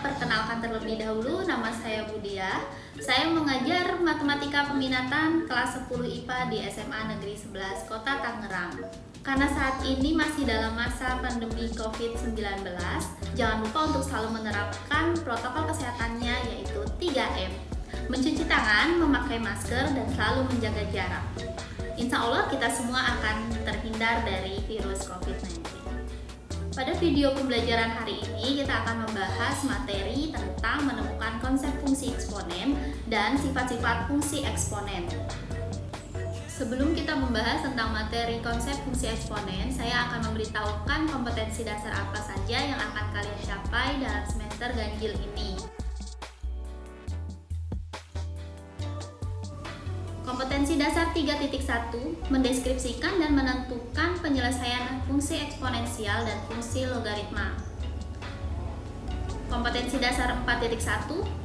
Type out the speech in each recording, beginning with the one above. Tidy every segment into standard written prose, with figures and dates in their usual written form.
perkenalkan terlebih dahulu, nama saya Budia. Saya mengajar Matematika Peminatan kelas 10 IPA di SMA Negeri 11 Kota Tangerang. Karena saat ini masih dalam masa pandemi COVID-19, jangan lupa untuk selalu menerapkan protokol kesehatannya, yaitu 3M. Mencuci tangan, memakai masker, dan selalu menjaga jarak. Insya Allah kita semua akan terhindar dari virus COVID-19. Pada video pembelajaran hari ini kita akan membahas materi tentang menemukan konsep fungsi eksponen dan sifat-sifat fungsi eksponen. Sebelum kita membahas tentang materi konsep fungsi eksponen, saya akan memberitahukan kompetensi dasar apa saja yang akan kalian capai dalam semester ganjil ini. Kompetensi dasar 3.1 mendeskripsikan dan menentukan penyelesaian fungsi eksponensial dan fungsi logaritma. Kompetensi dasar 4.1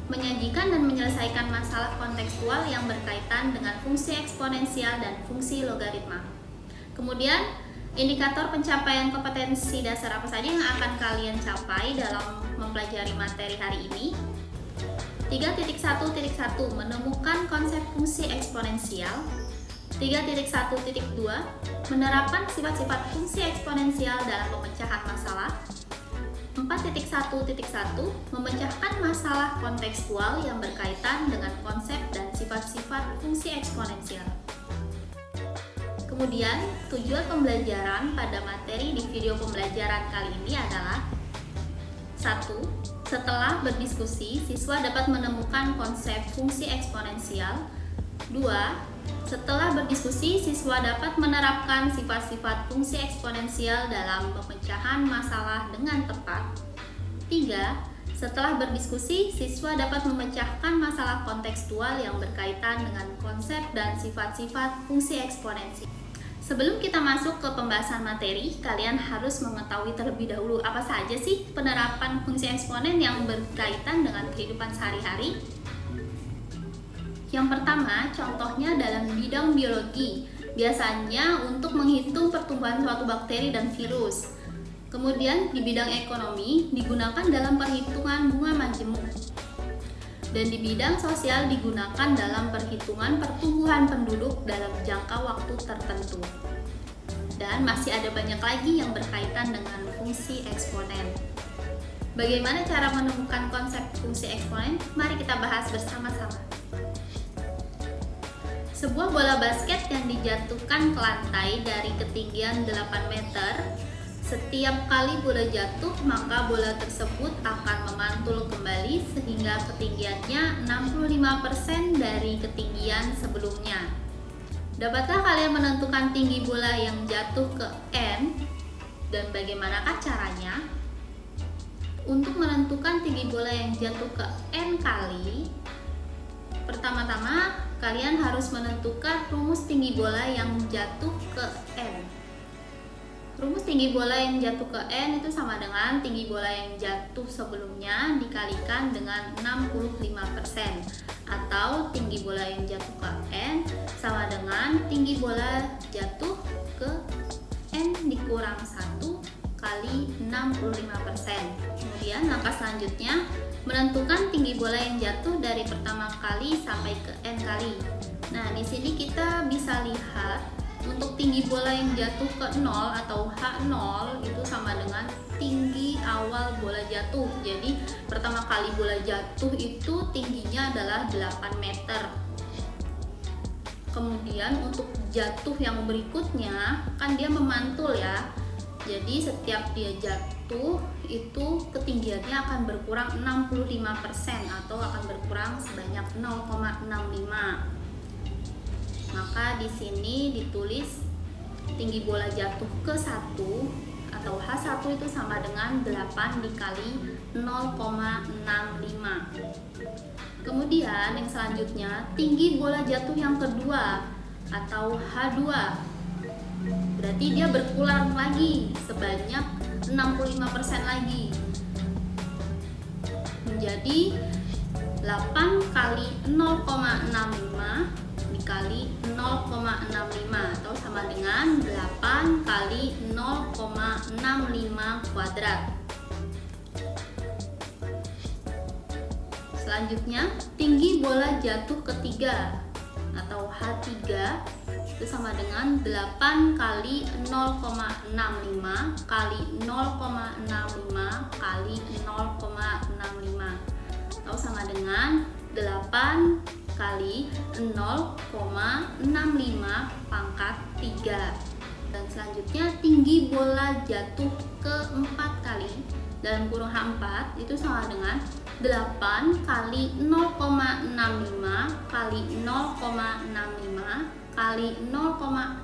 menyajikan dan menyelesaikan masalah kontekstual yang berkaitan dengan fungsi eksponensial dan fungsi logaritma. Kemudian, indikator pencapaian kompetensi dasar apa saja yang akan kalian capai dalam mempelajari materi hari ini. 3.1.1 menemukan konsep fungsi eksponensial. 3.1.2 menerapkan sifat-sifat fungsi eksponensial dalam pemecahan masalah. 4.1.1 memecahkan masalah kontekstual yang berkaitan dengan konsep dan sifat-sifat fungsi eksponensial. Kemudian, tujuan pembelajaran pada materi di video pembelajaran kali ini adalah 1. Setelah berdiskusi, siswa dapat menemukan konsep fungsi eksponensial. 2. Setelah berdiskusi, siswa dapat menerapkan sifat-sifat fungsi eksponensial dalam pemecahan masalah dengan tepat. 3. Setelah berdiskusi, siswa dapat memecahkan masalah kontekstual yang berkaitan dengan konsep dan sifat-sifat fungsi eksponensial. Sebelum kita masuk ke pembahasan materi, kalian harus mengetahui terlebih dahulu apa saja sih penerapan fungsi eksponen yang berkaitan dengan kehidupan sehari-hari. Yang pertama, contohnya dalam bidang biologi, biasanya untuk menghitung pertumbuhan suatu bakteri dan virus. Kemudian di bidang ekonomi, digunakan dalam perhitungan bunga majemuk. Dan di bidang sosial digunakan dalam perhitungan pertumbuhan penduduk dalam jangka waktu tertentu. Dan masih ada banyak lagi yang berkaitan dengan fungsi eksponen. Bagaimana cara menemukan konsep fungsi eksponen? Mari kita bahas bersama-sama. Sebuah bola basket yang dijatuhkan ke lantai dari ketinggian 8 meter. Setiap kali bola jatuh, maka bola tersebut akan memantul kembali sehingga ketinggiannya 65% dari ketinggian sebelumnya. Dapatkah kalian menentukan tinggi bola yang jatuh ke N? Dan bagaimanakah caranya? Untuk menentukan tinggi bola yang jatuh ke N kali, pertama-tama kalian harus menentukan rumus tinggi bola yang jatuh ke N. Rumus tinggi bola yang jatuh ke N itu sama dengan tinggi bola yang jatuh sebelumnya dikalikan dengan 65%, atau tinggi bola yang jatuh ke N sama dengan tinggi bola jatuh ke N dikurang 1 kali 65%. Kemudian langkah selanjutnya menentukan tinggi bola yang jatuh dari pertama kali sampai ke N kali. Nah, di sini kita bisa lihat untuk tinggi bola yang jatuh ke 0 atau H0 itu sama dengan tinggi awal bola jatuh. Jadi pertama kali bola jatuh itu tingginya adalah 8 meter. Kemudian untuk jatuh yang berikutnya kan dia memantul ya. Jadi setiap dia jatuh itu ketinggiannya akan berkurang 65% atau akan berkurang sebanyak 0,65. Maka di sini ditulis tinggi bola jatuh ke 1 atau H1 itu sama dengan 8 dikali 0,65. Kemudian yang selanjutnya tinggi bola jatuh yang kedua atau H2. Berarti dia berkurang lagi sebanyak 65% lagi. Menjadi 8 kali 0,65 dikali 0,65 atau sama dengan 8 kali 0,65 kuadrat. Selanjutnya, tinggi bola jatuh ketiga atau H3 itu sama dengan 8 kali 0,65 kali 0,65 kali 0,65 atau sama dengan 8 kali 0,65 pangkat 3. Dan selanjutnya, tinggi bola jatuh keempat kali dalam kurung H4 itu sama dengan 8 kali 0,65 kali 0,65 kali 0,65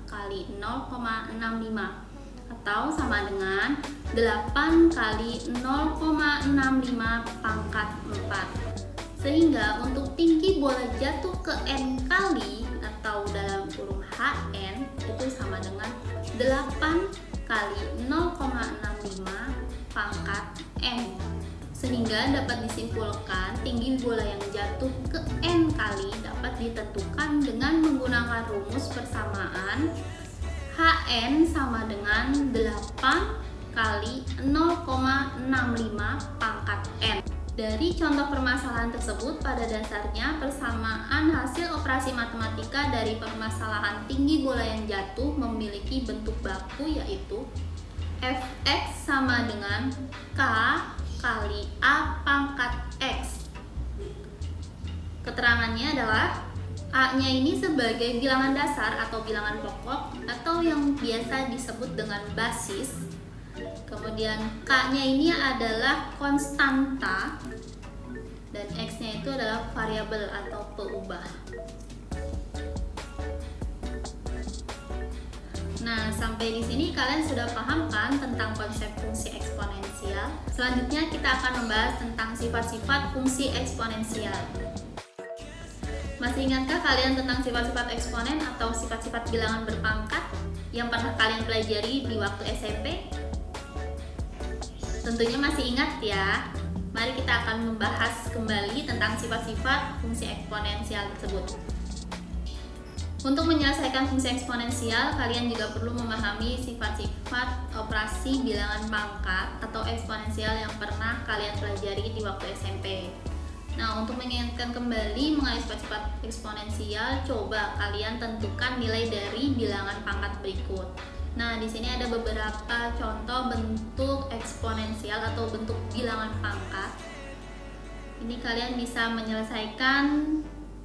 kali 0,65 atau sama dengan 8 kali 0,65 pangkat 4. Sehingga untuk tinggi bola jatuh ke N kali atau dalam kurung HN itu sama dengan 8 kali 0,65 pangkat N. Sehingga dapat disimpulkan tinggi bola yang jatuh ke N kali dapat ditentukan dengan menggunakan rumus persamaan HN sama dengan 8 kali 0,65 pangkat N. Dari contoh permasalahan tersebut, pada dasarnya persamaan hasil operasi matematika dari permasalahan tinggi bola yang jatuh memiliki bentuk baku, yaitu Fx sama dengan K kali A pangkat X. Keterangannya adalah A-nya ini sebagai bilangan dasar atau bilangan pokok atau yang biasa disebut dengan basis. Kemudian K-nya ini adalah konstanta dan X-nya itu adalah variabel atau peubah. Nah, sampai di sini kalian sudah paham kan tentang konsep fungsi eksponensial? Selanjutnya kita akan membahas tentang sifat-sifat fungsi eksponensial. Masih ingatkah kalian tentang sifat-sifat eksponen atau sifat-sifat bilangan berpangkat yang pernah kalian pelajari di waktu SMP? Tentunya masih ingat ya. Mari kita akan membahas kembali tentang sifat-sifat fungsi eksponensial tersebut. Untuk menyelesaikan fungsi eksponensial, kalian juga perlu memahami sifat-sifat operasi bilangan pangkat atau eksponensial yang pernah kalian pelajari di waktu SMP. Nah, untuk mengingatkan kembali mengenai sifat-sifat eksponensial, coba kalian tentukan nilai dari bilangan pangkat berikut. Nah, di sini ada beberapa contoh bentuk eksponensial atau bentuk bilangan pangkat. Ini kalian bisa menyelesaikan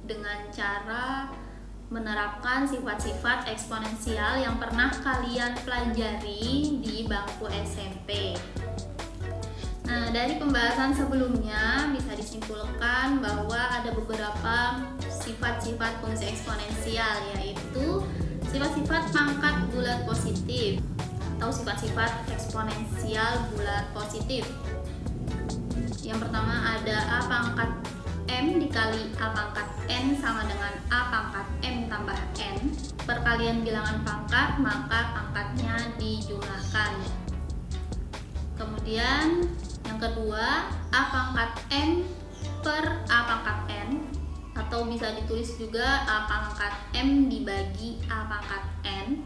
dengan cara menerapkan sifat-sifat eksponensial yang pernah kalian pelajari di bangku SMP. Nah, dari pembahasan sebelumnya bisa disimpulkan bahwa ada beberapa sifat-sifat fungsi eksponensial, yaitu sifat-sifat pangkat bulat positif atau sifat-sifat eksponensial bulat positif. Yang pertama ada A pangkat M dikali A pangkat N sama dengan A pangkat M tambah N. Perkalian bilangan pangkat, maka pangkatnya dijumlahkan. Kemudian yang kedua, A pangkat M per A pangkat N, atau bisa ditulis juga A pangkat M dibagi A pangkat N,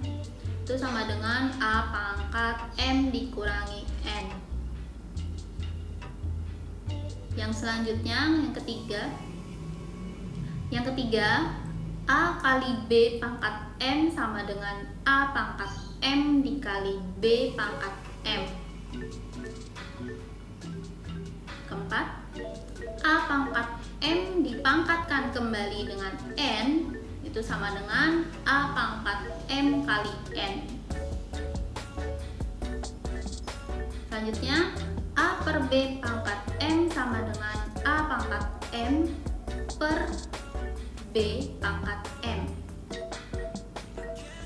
itu sama dengan A pangkat M dikurangi N. Yang selanjutnya, yang ketiga, A kali B pangkat M sama dengan A pangkat M dikali B pangkat M. Keempat, A pangkat M dipangkatkan kembali dengan N, itu sama dengan A pangkat M kali N. Selanjutnya, A per B pangkat M sama dengan A pangkat M per B pangkat M.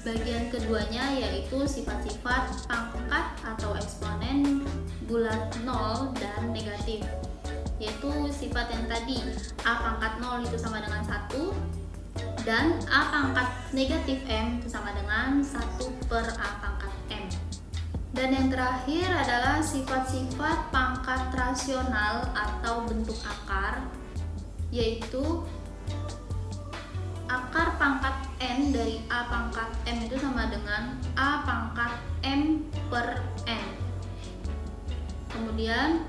Bagian keduanya yaitu sifat-sifat pangkat atau eksponen bulat 0 dan negatif, yaitu sifat yang tadi A pangkat 0 itu sama dengan 1 dan A pangkat negatif M itu sama dengan 1 per A pangkat M. Dan yang terakhir adalah sifat-sifat pangkat rasional atau bentuk akar, yaitu akar pangkat N dari A pangkat M itu sama dengan A pangkat M per N. Kemudian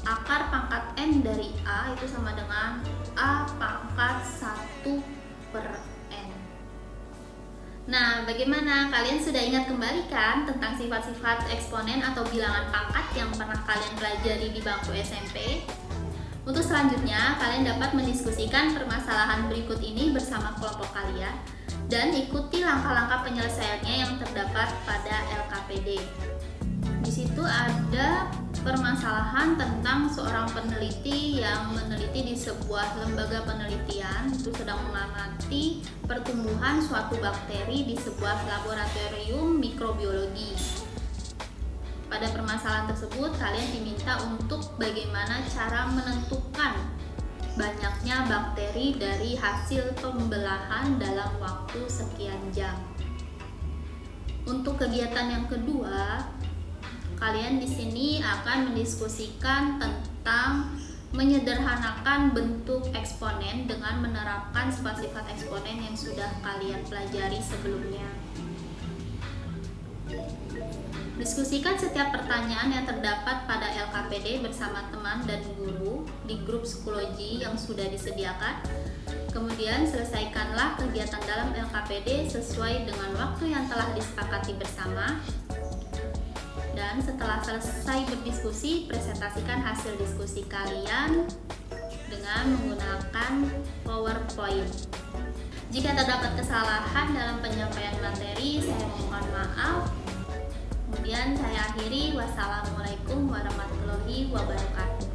akar pangkat N dari A itu sama dengan A pangkat 1 per N. Nah, bagaimana? Kalian sudah ingat kembali kan tentang sifat-sifat eksponen atau bilangan pangkat yang pernah kalian pelajari di bangku SMP? Untuk selanjutnya, kalian dapat mendiskusikan permasalahan berikut ini bersama kelompok kalian dan ikuti langkah-langkah penyelesaiannya yang terdapat pada LKPD. Di situ ada permasalahan tentang seorang peneliti yang meneliti di sebuah lembaga penelitian itu sedang mengamati pertumbuhan suatu bakteri di sebuah laboratorium mikrobiologi. Pada permasalahan tersebut, kalian diminta untuk bagaimana cara menentukan banyaknya bakteri dari hasil pembelahan dalam waktu sekian jam. Untuk kegiatan yang kedua, kalian di sini akan mendiskusikan tentang menyederhanakan bentuk eksponen dengan menerapkan sifat-sifat eksponen yang sudah kalian pelajari sebelumnya. Diskusikan setiap pertanyaan yang terdapat pada LKPD bersama teman dan guru di grup psikologi yang sudah disediakan. Kemudian selesaikanlah kegiatan dalam LKPD sesuai dengan waktu yang telah disepakati bersama. Dan setelah selesai berdiskusi, presentasikan hasil diskusi kalian dengan menggunakan PowerPoint. Jika terdapat kesalahan dalam penyampaian materi, saya memohon maaf. Kemudian saya akhiri, wassalamualaikum warahmatullahi wabarakatuh.